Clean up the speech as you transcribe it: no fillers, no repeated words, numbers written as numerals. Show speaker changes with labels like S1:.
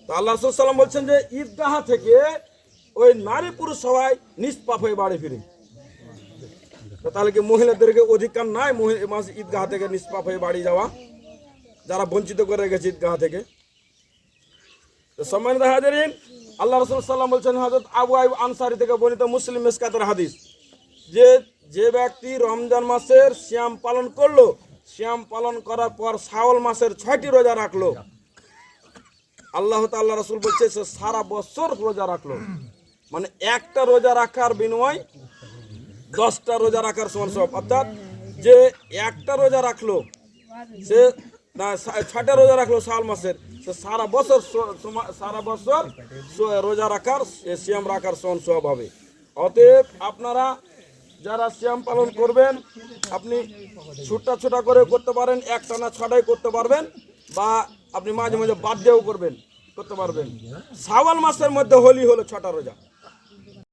S1: তো আল্লাহ রাসূল সাল্লাল্লাহু আলাইহি ওয়াসাল্লাম বলছেন যে ঈদগাহ থেকে ওই নারী পুরুষ সবাই নিষ্পাপ হয়ে বাড়ি ফিরে। তো তাহলে কি মহিলাদেরকে অধিকার নাই ঈদগাহ থেকে নিষ্পাপ হয়ে বাড়ি যাওয়া, যারা বঞ্চিত করে রেখেছে ঈদগাহ থেকে? তো সম্মানিত হাজিরিন, আল্লাহ রাসূল সাল্লাল্লাহু আলাইহি ওয়াসাল্লাম বলছেন, হযরত আবু আইয়ুব আনসারী থেকে বর্ণিত, মুসলিম মিশকাতের হাদিস, যে ব্যক্তি রমজান মাসের সিয়াম পালন করলো, সিয়াম পালন করার পর শাওয়াল মাসের 6টি রোজা রাখলো, আল্লাহ তাআলা রাসূল বলছে সে সারা বছর রোজা রাখলো। মানে একটা রোজা রাখার বিনিময় 10টা রোজা রাখার সমান সব। অর্থাৎ যে একটা রোজা রাখলো, সে না 6টা রোজা রাখলো শাওয়াল মাসের, সে সারা বছর রোজা রাখার, সিয়াম রাখার সমান সব হবে। অতএব আপনারা যারা সিয়াম পালন করবেন, আপনি ছোটা করে করতে পারেন, একটানা 6টাই করতে পারবেন, বা আপনি মাঝে মাঝে বাদ দিয়েও করতে পারবেন। শাওয়াল মাসের মধ্যে হোলি হলো 6টা রোজা।